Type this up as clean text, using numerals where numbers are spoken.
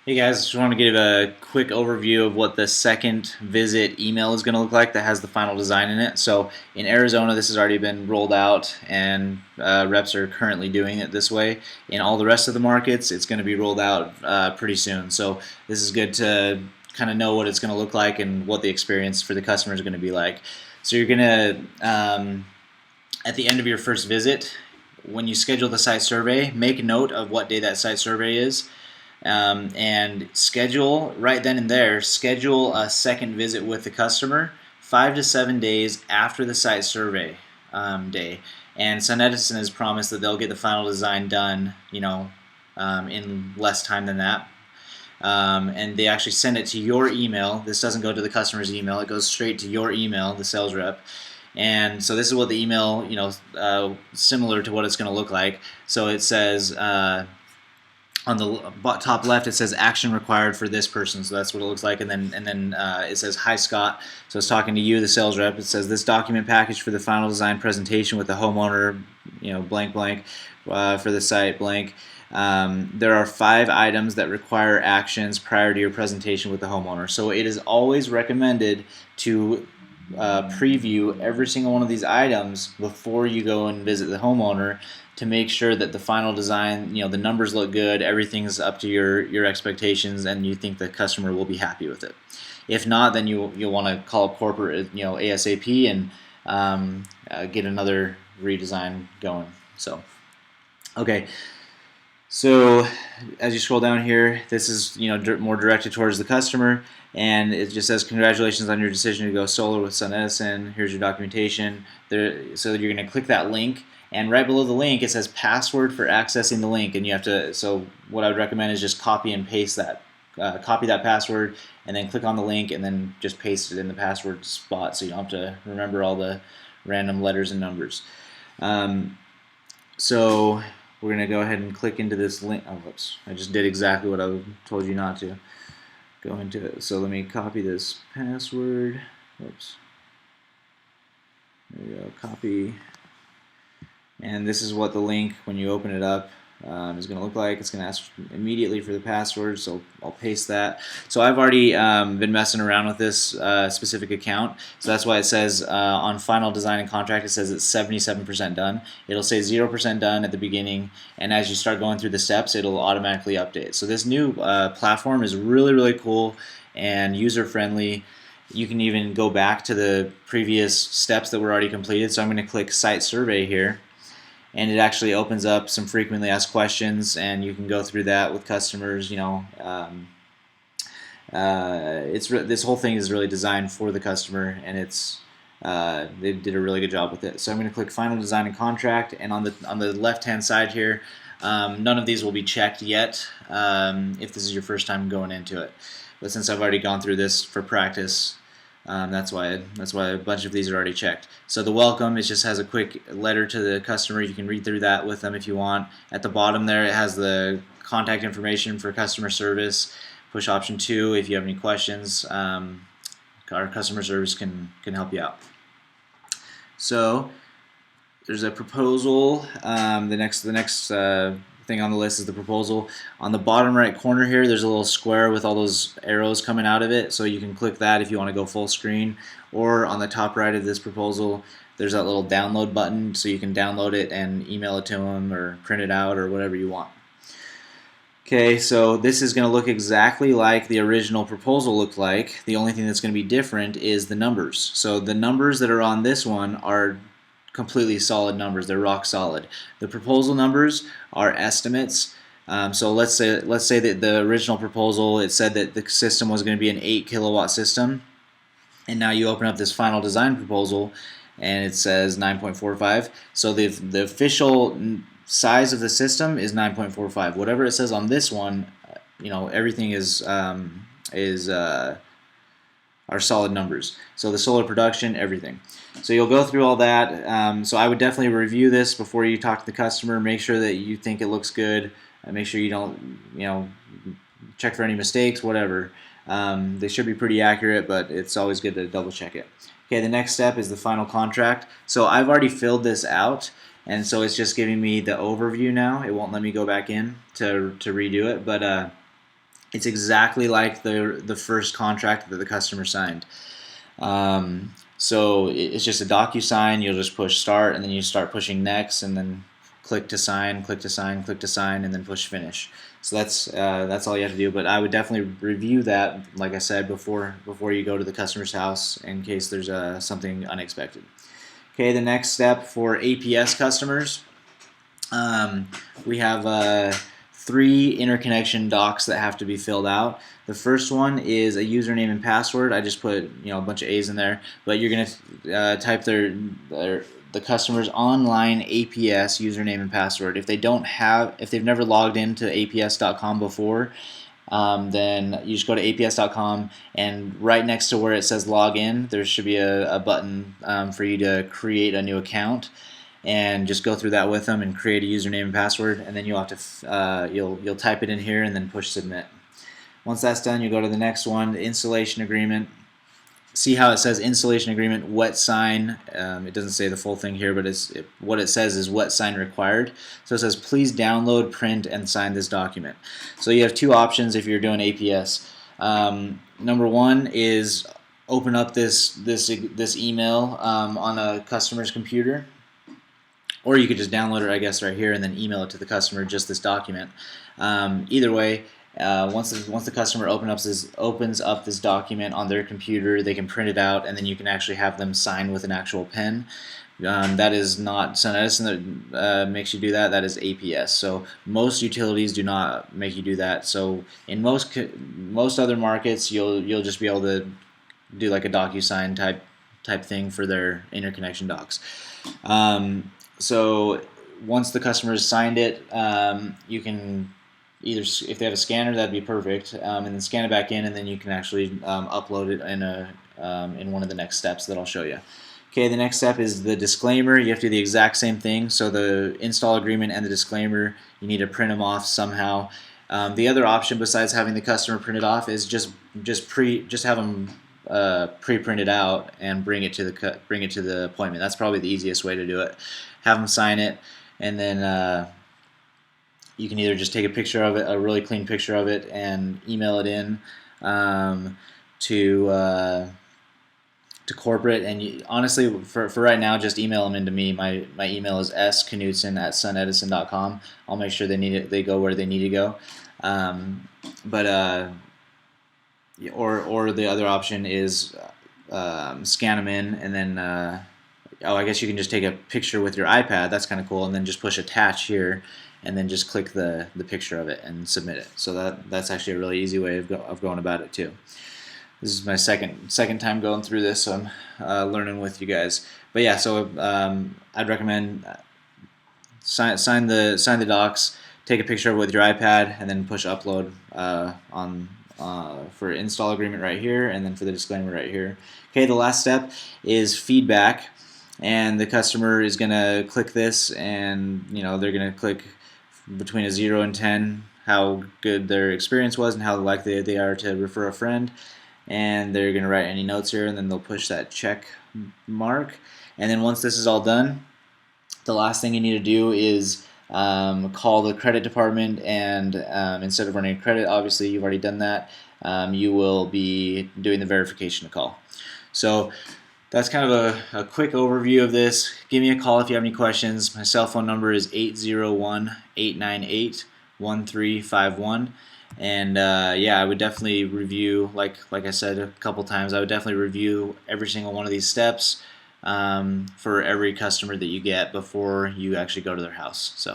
Hey guys, just want to give a quick overview of what the second visit email is going to look like that has the final design in it. So in Arizona, this has already been rolled out, and reps are currently doing it this way. In all the rest of the markets, it's going to be rolled out pretty soon. So this is good to kind of know what it's going to look like and what the experience for the customer is going to be like. So you're going to, at the end of your first visit, when you schedule the site survey, make note of what day that site survey is, and schedule right then and there. Schedule a second visit with the customer 5 to 7 days after the site survey day. And SunEdison has promised that they'll get the final design done, in less time than that. And they actually send it to your email. This doesn't go to the customer's email; it goes straight to your email, the sales rep. And so this is what the email, similar to what it's going to look like. So it says on the top left, it says action required for this person. So that's what it looks like. And then it says, hi Scott. So it's talking to you, the sales rep. It says this document package for the final design presentation with the homeowner, blank blank, for the site blank. There are 5 items that require actions prior to your presentation with the homeowner. So it is always recommended to preview every single one of these items before you go and visit the homeowner, to make sure that the final design, the numbers look good, everything's up to your expectations, and you think the customer will be happy with it. If not, then you'll want to call corporate, ASAP, and get another redesign going. So, okay. So as you scroll down here, this is more directed towards the customer, and it just says congratulations on your decision to go solar with SunEdison. Here's your documentation. So you're going to click that link, and right below the link it says password for accessing the link, and you have to. So what I would recommend is just copy and paste that. Copy that password, and then click on the link, and then just paste it in the password spot, so you don't have to remember all the random letters and numbers. So we're going to go ahead and click into this link. Oh, whoops. I just did exactly what I told you not to. Go into it. So let me copy this password. Whoops. There we go. Copy. And this is what the link, when you open it up, is going to look like. It's going to ask immediately for the password, so I'll paste that. So I've already been messing around with this specific account, so that's why it says on final design and contract, it says it's 77% done. It'll say 0% done at the beginning, and as you start going through the steps, it'll automatically update. So this new platform is really, really cool and user-friendly. You can even go back to the previous steps that were already completed. So I'm going to click Site Survey here, and it actually opens up some frequently asked questions, and you can go through that with customers. This whole thing is really designed for the customer, and they did a really good job with it. So I'm going to click Final Design and Contract, and on the left-hand side here, none of these will be checked yet if this is your first time going into it. But since I've already gone through this for practice, that's why a bunch of these are already checked. So the welcome, it just has a quick letter to the customer. You can read through that with them if you want. At the bottom there, it has the contact information for customer service. Push option 2 if you have any questions. Our customer service can help you out. So there's a proposal. The next thing on the list is the proposal. On the bottom right corner here, there's a little square with all those arrows coming out of it, so you can click that if you want to go full screen. Or on the top right of this proposal, there's that little download button, so you can download it and email it to them or print it out or whatever you want. Okay, so this is going to look exactly like the original proposal looked like. The only thing that's going to be different is the numbers. So the numbers that are on this one are completely solid numbers. They're rock solid. The proposal numbers are estimates. So let's say that the original proposal, it said that the system was going to be an 8 kilowatt system, and now you open up this final design proposal and it says 9.45. So the official size of the system is 9.45. Whatever it says on this one, everything is are solid numbers. So the solar production, everything. So you'll go through all that. So I would definitely review this before you talk to the customer. Make sure that you think it looks good. Make sure you don't, check for any mistakes, whatever. They should be pretty accurate, but it's always good to double check it. Okay, the next step is the final contract. So I've already filled this out, and so it's just giving me the overview now. It won't let me go back in to redo it, but It's exactly like the first contract that the customer signed. So it's just a DocuSign. You'll just push start, and then you start pushing next, and then click to sign, click to sign, click to sign, and then push finish. So that's all you have to do. But I would definitely review that, like I said, before you go to the customer's house in case there's something unexpected. Okay, the next step for APS customers, we have 3 interconnection docs that have to be filled out. The first one is a username and password. I just put a bunch of A's in there, but you're gonna type the customer's online APS username and password. If they've never logged into APS.com before, then you just go to APS.com, and right next to where it says login, there should be a button for you to create a new account, and just go through that with them and create a username and password, and then you'll have to you'll type it in here and then push submit. Once that's done, you go to the next one, the installation agreement. See how it says installation agreement, wet sign. It doesn't say the full thing here, but what it says is wet sign required. So it says please download, print, and sign this document. So you have 2 options if you're doing APS. Number 1 is open up this email on a customer's computer, or you could just download it, I guess, right here and then email it to the customer, just this document. Either way, once the customer opens up this document on their computer, they can print it out, and then you can actually have them sign with an actual pen. That is not SunEdison that makes you do that. That is APS. So most utilities do not make you do that. So in most other markets, you'll just be able to do like a DocuSign type thing for their interconnection docs. So once the customer has signed it, you can either, if they have a scanner, that'd be perfect, and then scan it back in, and then you can actually upload it in one of the next steps that I'll show you. Okay, the next step is the disclaimer. You have to do the exact same thing. So the install agreement and the disclaimer, you need to print them off somehow. The other option besides having the customer print it off is just have them pre-printed out and bring it to the appointment. That's probably the easiest way to do it. Have them sign it, and then you can either just take a picture of it, a really clean picture of it, and email it in to corporate. And honestly, for right now, just email them into me. My email is sknutson@sunedison.com. I'll make sure they go where they need to go. Or the other option is scan them in, and then I guess you can just take a picture with your iPad. That's kind of cool, and then just push attach here, and then just click the picture of it and submit it. So that's actually a really easy way of going about it too. This is my second time going through this, so I'm learning with you guys. But yeah, so I'd recommend sign the docs, take a picture of it with your iPad, and then push upload for install agreement right here, and then for the disclaimer right here. Okay, the last step is feedback, and the customer is going to click this, and they're going to click between a 0 and 10 how good their experience was and how likely they are to refer a friend, and they're going to write any notes here, and then they'll push that check mark. And then once this is all done, the last thing you need to do is call the credit department, and instead of running a credit, obviously you've already done that, you will be doing the verification call. So that's kind of a quick overview of this. Give me a call if you have any questions. My cell phone number is 801-898-1351. And yeah, I would definitely review, like I said a couple times, I would definitely review every single one of these steps for every customer that you get before you actually go to their house. So